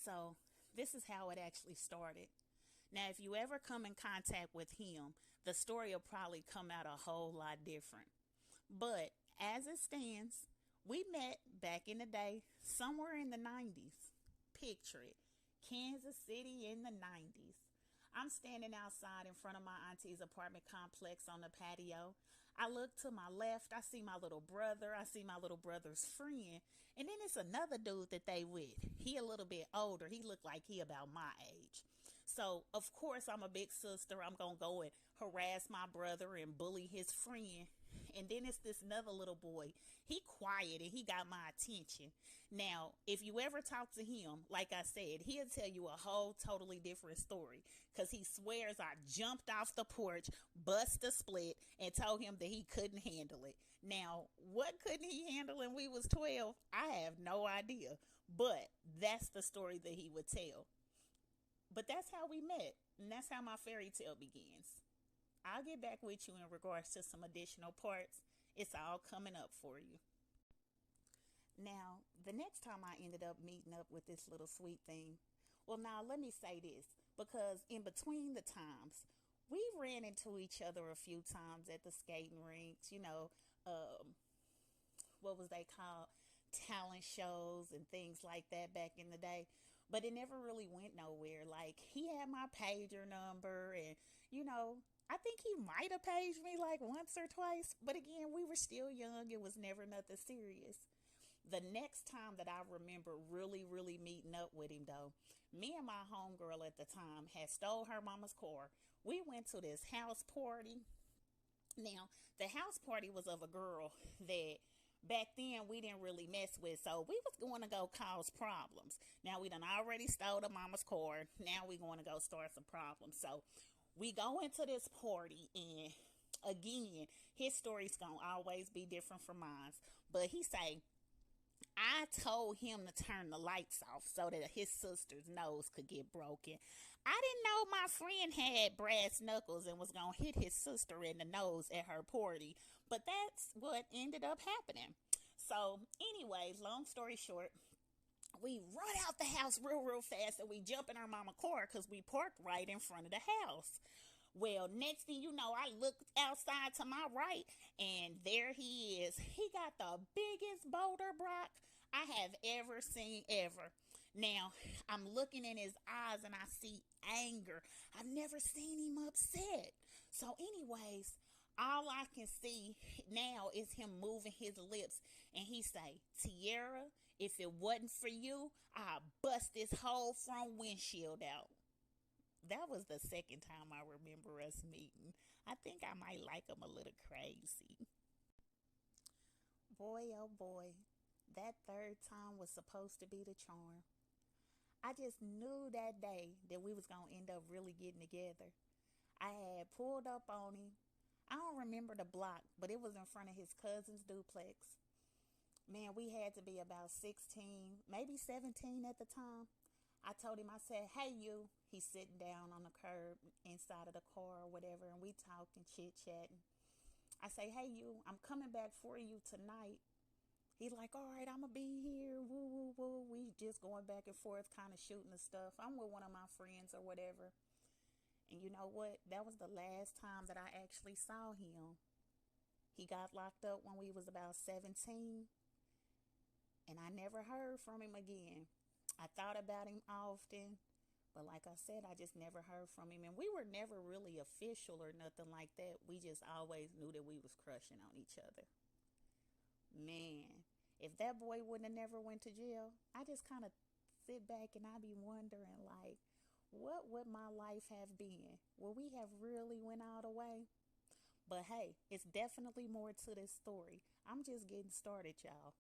So this is how it actually started. Now, if you ever come in contact with him, the story will probably come out a whole lot different. But as it stands, we met back in the day, somewhere in the 90s. Picture it, Kansas City in the 90s. I'm standing outside in front of my auntie's apartment complex on the patio. I look to my left, I see my little brother, I see my little brother's friend, and then it's another dude that they with. He a little bit older, he looked like he about my age. So, of course, I'm a big sister. I'm going to go and harass my brother and bully his friend. And then it's this another little boy. He quiet and he got my attention. Now, if you ever talk to him, like I said, he'll tell you a whole totally different story. Because he swears I jumped off the porch, bust a split, and told him that he couldn't handle it. Now, what couldn't he handle when we was 12? I have no idea. But that's the story that he would tell. But that's how we met. And that's how my fairy tale begins. I'll get back with you in regards to some additional parts. It's all coming up for you. Now, the next time I ended up meeting up with this little sweet thing, well, now let me say this, because in between the times, we ran into each other a few times at the skating rinks, um, what was they called? Talent shows and things like that back in the day. But it never really went nowhere. Like, he had my pager number, and, I think he might have paged me like once or twice. But again, we were still young. It was never nothing serious. The next time that I remember really, really meeting up with him, though, me and my homegirl at the time had stole her mama's car. We went to this house party. Now, the house party was of a girl that back then we didn't really mess with, so we was going to go cause problems. Now, we done already stole the mama's car. Now we going to go start some problems. So we go into this party, and again, his story's gonna always be different from mine. But he say, I told him to turn the lights off so that his sister's nose could get broken. I didn't know my friend had brass knuckles and was going to hit his sister in the nose at her party, but that's what ended up happening. So, anyways, long story short, we run out the house real fast, and we jump in our mama car because we parked right in front of the house. Well, next thing you know, I look outside to my right, and there he is. He got the biggest boulder Brock I have ever seen ever. Now, I'm looking in his eyes and I see anger. I've never seen him upset. So, anyways, all I can see now is him moving his lips, and he say, Tierra, if it wasn't for you, I'd bust this whole front windshield out. That was the second time I remember us meeting. I think I might like him a little crazy. Boy, oh boy, that third time was supposed to be the charm. I just knew that day that we was going to end up really getting together. I had pulled up on him. I don't remember the block, but it was in front of his cousin's duplex. Man, we had to be about 16, maybe 17 at the time. I told him, I said, hey, you. He's sitting down on the curb inside of the car or whatever, and we talking, chit-chatting. I say, hey, you, I'm coming back for you tonight. He's like, all right, I'm going to be here, woo, woo, woo. We just going back and forth, kind of shooting the stuff. I'm with one of my friends or whatever. And you know what? That was the last time that I actually saw him. He got locked up when we was about 17, and I never heard from him again. I thought about him often, but like I said, I just never heard from him. And we were never really official or nothing like that. We just always knew that we was crushing on each other. Man, if that boy wouldn't have never went to jail, I just kind of sit back and I be wondering, like, what would my life have been? Would we have really went all the way? But hey, it's definitely more to this story. I'm just getting started, y'all.